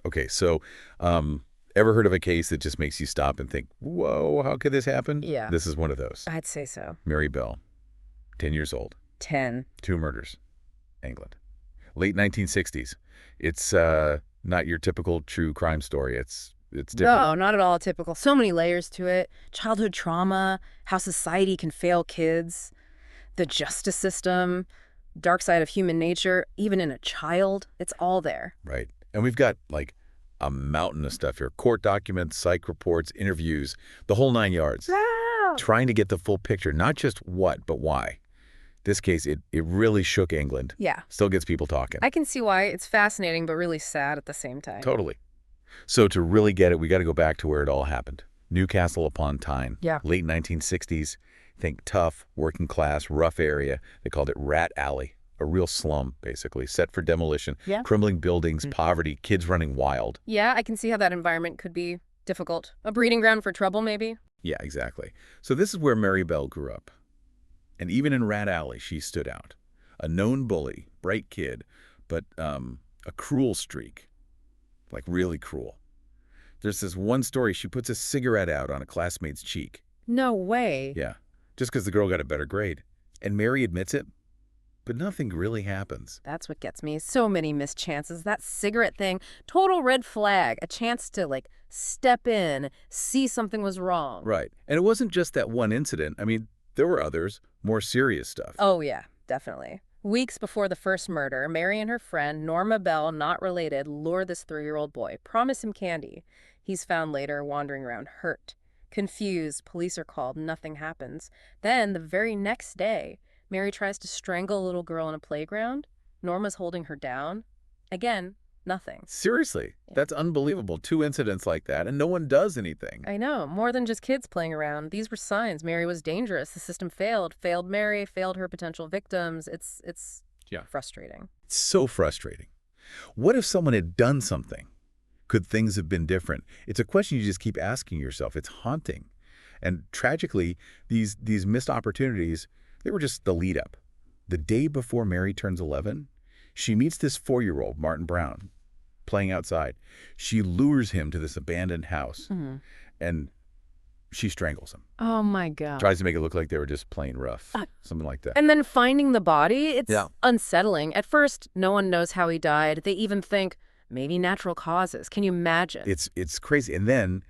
Okay, so ever heard of a case that just makes you stop and think, whoa, how could this happen? Yeah, This is one of those. I'd say so. Mary Bell, 10 years old, 10. 2 murders, England. Late 1960s. It's not your typical true crime story. It's different. No, not at all typical. So many layers to it. Childhood trauma, how society can fail kids, the justice system, dark side of human nature, even in a child. It's all there. Right. And we've got, like, a mountain of stuff here. Court documents, psych reports, interviews, the whole 9 yards. Wow. Trying to get the full picture, not just what, but why. This case, it really shook England. Yeah. Still gets people talking. I can see why. It's fascinating, but really sad at the same time. Totally. So to really get it, we got to go back to where it all happened. Newcastle upon Tyne. Yeah. Late 1960s. Think tough, working class, rough area. They called it Rat Alley. A real slum, basically, set for demolition. Yeah. Crumbling buildings, poverty, kids running wild. Yeah, I can see how that environment could be difficult. A breeding ground for trouble, maybe? Yeah, exactly. So this is where Mary Bell grew up. And even in Rat Alley, she stood out. A known bully, bright kid, but a cruel streak. Like really cruel. There's this one story, she puts a cigarette out on a classmate's cheek. No way. Yeah, just because the girl got a better grade. And Mary admits it, but nothing really happens. That's what gets me. So many missed chances. That cigarette thing, total red flag. A chance to, like, step in, see something was wrong. Right. And it wasn't just that one incident. I mean, there were others, more serious stuff. Oh, yeah, definitely. Weeks before the first murder, Mary and her friend, Norma Bell, not related, lure this 3-year-old boy, promise him candy. He's found later wandering around hurt. Confused, police are called, nothing happens. Then, the very next day, Mary tries to strangle a little girl in a playground. Norma's holding her down. Again, nothing. Seriously, that's unbelievable. 2 incidents like that, and no one does anything. I know, more than just kids playing around. These were signs. Mary was dangerous. The system failed. Failed Mary, failed her potential victims. It's frustrating. It's so frustrating. What if someone had done something? Could things have been different? It's a question you just keep asking yourself. It's haunting. And tragically, these missed opportunities, they were just the lead up. The day before Mary turns 11, she meets this 4-year-old, Martin Brown, playing outside. She lures him to this abandoned house, and she strangles him. Oh, my God. Tries to make it look like they were just playing rough, something like that. And then finding the body, it's unsettling. At first, no one knows how he died. They even think maybe natural causes. Can you imagine? It's crazy. And then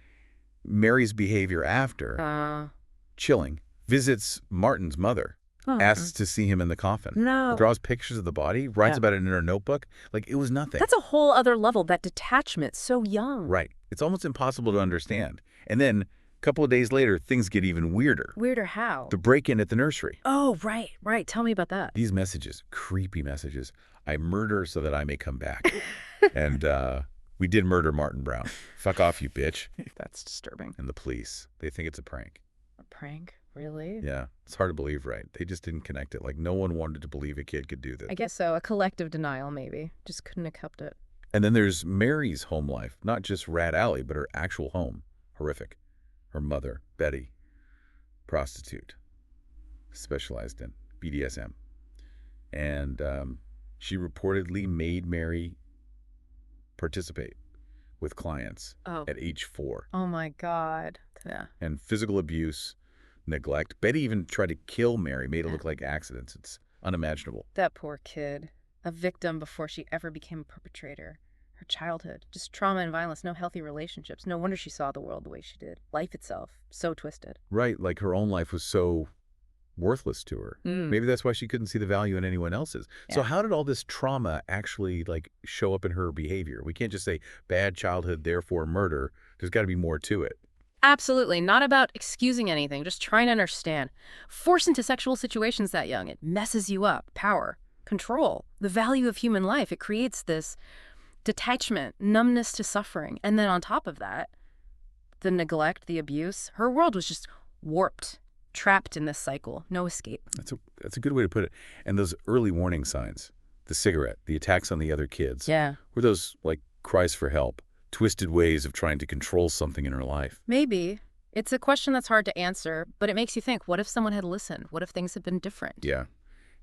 Mary's behavior after, chilling, visits Martin's mother. Asks to see him in the coffin. No. Draws pictures of the body, writes about it in her notebook. Like, it was nothing. That's a whole other level, that detachment, so young. Right. It's almost impossible to understand. And then, a couple of days later, things get even weirder. Weirder how? The break-in at the nursery. Oh, right. Tell me about that. These messages, creepy messages. I murder so that I may come back. And we did murder Martin Brown. Fuck off, you bitch. That's disturbing. And the police, they think it's a prank. A prank? Really? Yeah. It's hard to believe, right? They just didn't connect it. Like, no one wanted to believe a kid could do this. I guess so. A collective denial, maybe. Just couldn't have kept it. And then there's Mary's home life. Not just Rat Alley, but her actual home. Horrific. Her mother, Betty, prostitute. Specialized in BDSM. And she reportedly made Mary participate with clients at age 4. Oh, my God. Yeah. And physical abuse, neglect. Betty even tried to kill Mary, made it look like accidents. It's unimaginable. That poor kid. A victim before she ever became a perpetrator. Her childhood. Just trauma and violence. No healthy relationships. No wonder she saw the world the way she did. Life itself. So twisted. Right. Like her own life was so worthless to her. Maybe that's why she couldn't see the value in anyone else's. So how did all this trauma actually like show up in her behavior? We can't just say bad childhood, therefore murder. There's got to be more to it. Absolutely. Not about excusing anything, just trying to understand. Forced into sexual situations that young, it messes you up. Power, control, the value of human life. It creates this detachment, numbness to suffering. And then on top of that, the neglect, the abuse, her world was just warped, trapped in this cycle. No escape. That's a good way to put it. And those early warning signs, the cigarette, the attacks on the other kids. Yeah. Were those like cries for help? Twisted ways of trying to control something in her life. Maybe. It's a question that's hard to answer, but it makes you think, what if someone had listened? What if things had been different? Yeah,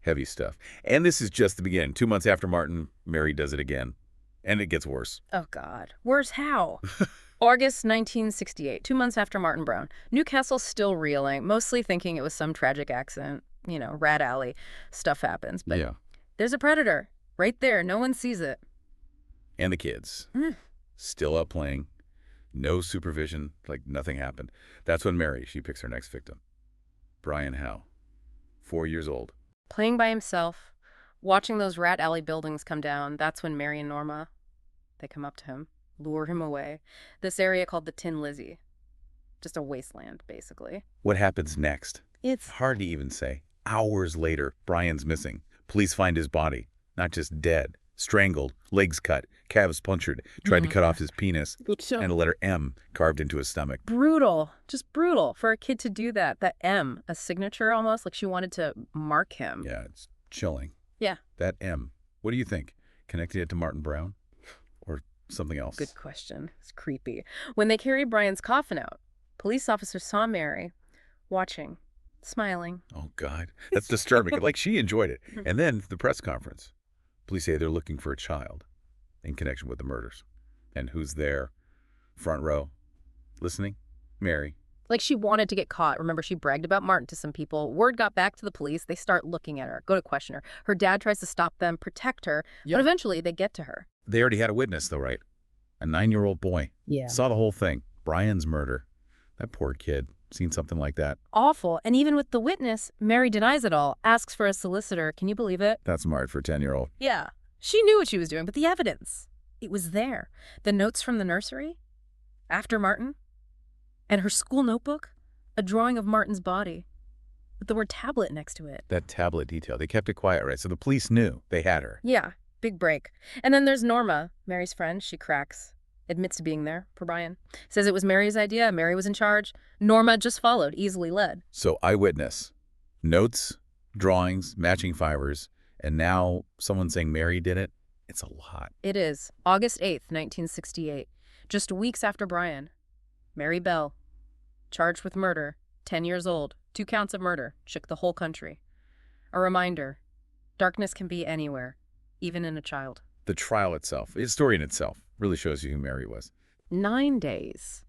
heavy stuff. And this is just the beginning. 2 months after Martin, Mary does it again. And it gets worse. Oh, God. Worse how? August 1968, 2 months after Martin Brown. Newcastle's still reeling, mostly thinking it was some tragic accident. Rat alley. Stuff happens. But Yeah. there's a predator. Right there. No one sees it. And the kids. Still up playing. No supervision. Like nothing happened. That's when Mary, she picks her next victim. Brian Howe. 4 years old. Playing by himself, watching those rat alley buildings come down. That's when Mary and Norma, they come up to him, lure him away. This area called the Tin Lizzie. Just a wasteland, basically. What happens next? It's Hard to even say. Hours later, Brian's missing. Police find his body. Not just dead. Strangled, legs cut, calves punctured, tried to cut off his penis, and a letter M carved into his stomach. brutal. Just brutal for a kid to do that. That M, a signature almost, like she wanted to mark him. Yeah, it's chilling. Yeah. That M. What do you think? Connecting it to Martin Brown? Or something else? Good question. It's creepy. When they carried Brian's coffin out, police officers saw Mary watching, smiling. Oh, God. That's disturbing. Like she enjoyed it. And then the press conference. Police say they're looking for a child in connection with the murders. And who's there? Front row. Listening? Mary. Like she wanted to get caught. Remember, she bragged about Martin to some people. Word got back to the police. They start looking at her, go to question her. Her dad tries to stop them, protect her. Yeah. But eventually they get to her. They already had a witness, though, right? A 9-year-old boy. Yeah. Saw the whole thing. Brian's murder. That poor kid. Seen something like that. Awful. And even with the witness, Mary denies it all, asks for a solicitor. Can you believe it? That's smart for a 10-year-old. Yeah. She knew what she was doing, but the evidence, it was there. The notes from the nursery, after Martin, and her school notebook, a drawing of Martin's body with the word tablet next to it. That tablet detail. They kept it quiet, right? So the police knew they had her. Yeah, big break. And then there's Norma, Mary's friend. She cracks, admits to being there for Brian. Says it was Mary's idea. Mary was in charge. Norma just followed, easily led. So eyewitness. Notes, drawings, matching fibers, and now someone saying Mary did it. It's a lot. It is. August 8th, 1968. Just weeks after Brian. Mary Bell, charged with murder, 10 years old, 2 counts of murder, shook the whole country. A reminder, darkness can be anywhere, even in a child. The trial itself, its story in itself, really shows you who Mary was. 9 days.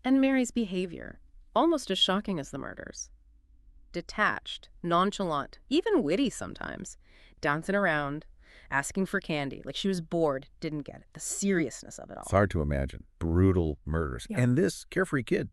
And Mary's behavior, almost as shocking as the murders. Detached, nonchalant, even witty sometimes, dancing around, asking for candy, like she was bored, didn't get it. The seriousness of it all. It's hard to imagine. Brutal murders. Yeah. And this carefree kid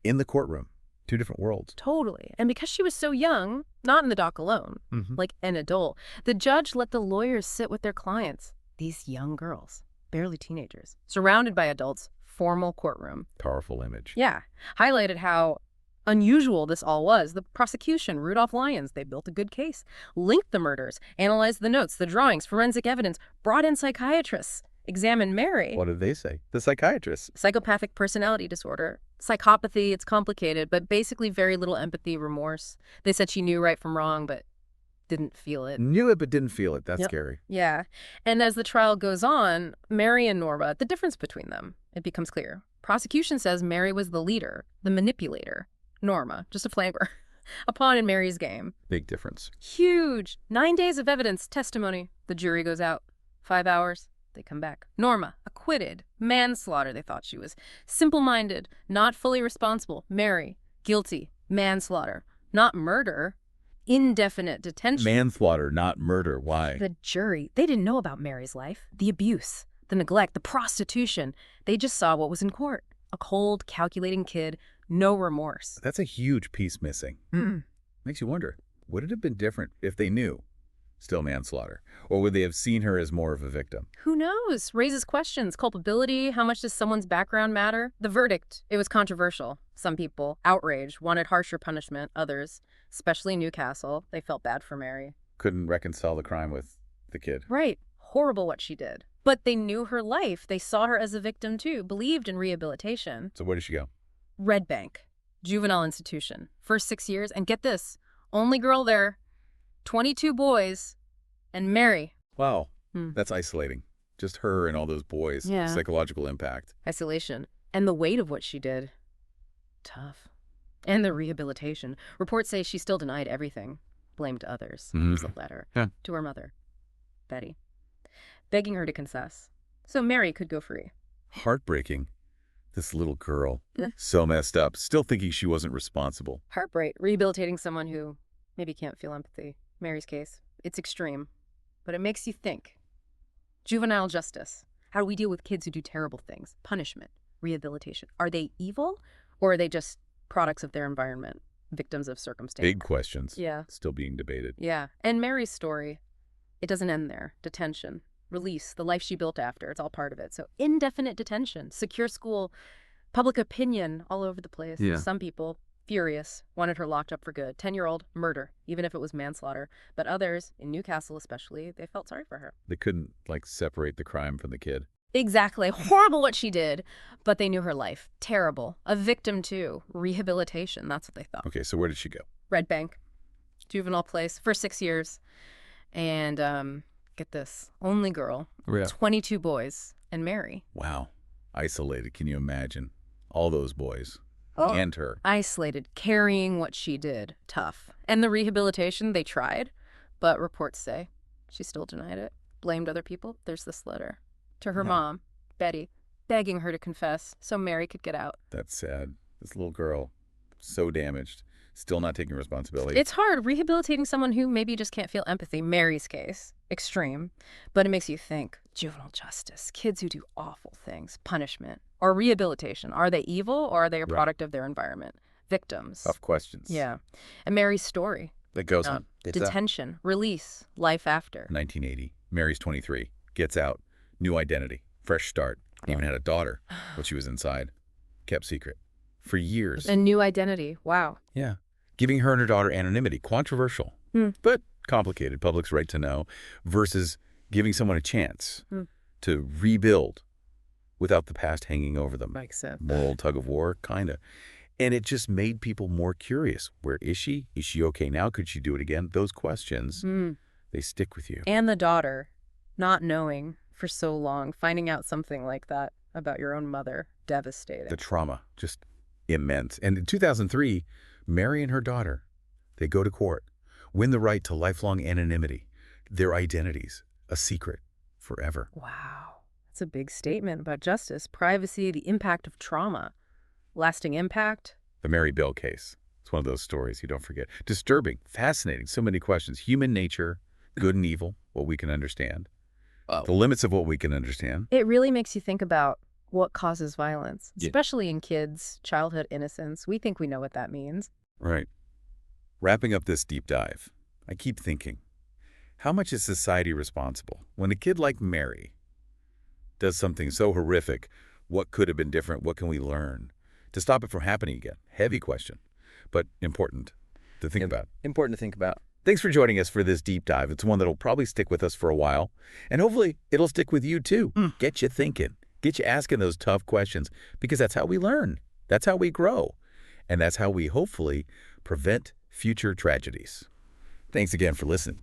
in the courtroom. 2 different worlds. Totally. And because she was so young, not in the dock alone, like an adult, the judge let the lawyers sit with their clients, these young girls, barely teenagers, surrounded by adults, formal courtroom. Powerful image. Yeah. Highlighted how unusual this all was. The prosecution, Rudolph Lyons, they built a good case, linked the murders, analyzed the notes, the drawings, forensic evidence, brought in psychiatrists, examined Mary. What did they say? The psychiatrist. Psychopathic personality disorder. Psychopathy, it's complicated, but basically very little empathy, remorse. They said she knew right from wrong, but didn't feel it. Knew it but didn't feel it. That's Yep. scary. Yeah. And as the trial goes on, Mary and Norma, the difference between them, it becomes clear. Prosecution says Mary was the leader, the manipulator. Norma, just a flavor. A pawn in Mary's game. Big difference. Huge. 9 days of evidence, testimony. The jury goes out. 5 hours. They come back. Norma, acquitted. Manslaughter, they thought she was. Simple-minded, not fully responsible. Mary, guilty. Manslaughter. Not murder. Indefinite detention. Manslaughter, not murder. Why? The jury, they didn't know about Mary's life. The abuse, the neglect, the prostitution. They just saw what was in court. A cold, calculating kid, no remorse. That's a huge piece missing. Makes you wonder, would it have been different if they knew? Still manslaughter. Or would they have seen her as more of a victim? Who knows? Raises questions. Culpability. How much does someone's background matter? The verdict. It was controversial. Some people, outraged, wanted harsher punishment. Others, especially Newcastle, they felt bad for Mary. Couldn't reconcile the crime with the kid. Right. Horrible what she did. But they knew her life. They saw her as a victim too. Believed in rehabilitation. So where did she go? Red Bank. Juvenile institution. First 6 years. And get this. Only girl there. 22 boys. And Mary. Wow. That's isolating. Just her and all those boys. Yeah. Psychological impact. Isolation. And the weight of what she did. Tough. And the rehabilitation. Reports say she still denied everything. Blamed others. There's a letter Yeah. to her mother, Betty, begging her to confess. so Mary could go free. Heartbreaking. This little girl, Yeah. so messed up, still thinking she wasn't responsible. Heartbreak, rehabilitating someone who maybe can't feel empathy. Mary's case, it's extreme, but it makes you think. Juvenile justice. How do we deal with kids who do terrible things? Punishment, rehabilitation. Are they evil, or are they just products of their environment, victims of circumstance? Big questions. Yeah. Still being debated. Yeah. And Mary's story, it doesn't end there. Detention, release, the life she built after, it's all part of it. So indefinite detention, secure school, public opinion all over the place. Yeah. Some people, furious, wanted her locked up for good. 10-year-old, murder, even if it was manslaughter. But others, in Newcastle especially, they felt sorry for her. They couldn't, separate the crime from the kid. Exactly. Horrible what she did, but they knew her life. Terrible. A victim too. Rehabilitation, that's what they thought. Okay, so where did she go? Red Bank, juvenile place, for 6 years. And get this, only girl, Yeah. 22 boys, and Mary. Wow. Isolated, can you imagine? All those boys. Oh. And her. Isolated, carrying what she did. Tough. And the rehabilitation, they tried, but reports say she still denied it, blamed other people. There's this letter to her Yeah. mom, Betty, begging her to confess so Mary could get out. That's sad. This little girl, so damaged, still not taking responsibility. It's hard rehabilitating someone who maybe just can't feel empathy. Mary's case, extreme, but it makes you think. Juvenile justice, kids who do awful things, punishment, or rehabilitation. Are they evil, or are they a Right. product of their environment? Victims. Tough questions. Yeah. And Mary's story. That goes on. Detention, release, life after. 1980. Mary's 23. Gets out. New identity. Fresh start. Even had a daughter, but she was inside. Kept secret. For years. A new identity. Wow. Yeah. Giving her and her daughter anonymity. Controversial. But complicated. Public's right to know. Versus giving someone a chance to rebuild without the past hanging over them. Makes sense. Moral tug of war, kind of. And it just made people more curious. Where is she? Is she okay now? Could she do it again? Those questions, they stick with you. And the daughter, not knowing for so long, finding out something like that about your own mother, devastating. The trauma, just immense. And in 2003, Mary and her daughter, they go to court, win the right to lifelong anonymity, their identities, a secret forever. Wow. That's a big statement about justice, privacy, the impact of trauma. Lasting impact. The Mary Bell case. It's one of those stories you don't forget. Disturbing, fascinating, so many questions. Human nature, good and evil, what we can understand. Wow. The limits of what we can understand. It really makes you think about what causes violence, Yeah. especially in kids, childhood innocence. We think we know what that means. Right. Wrapping up this deep dive, I keep thinking, how much is society responsible? When a kid like Mary does something so horrific, what could have been different? What can we learn to stop it from happening again? Heavy question, but important to think about. Important to think about. Thanks for joining us for this deep dive. It's one that'll probably stick with us for a while, and hopefully it'll stick with you too. Get you thinking, get you asking those tough questions, because that's how we learn. That's how we grow. And that's how we hopefully prevent future tragedies. Thanks again for listening.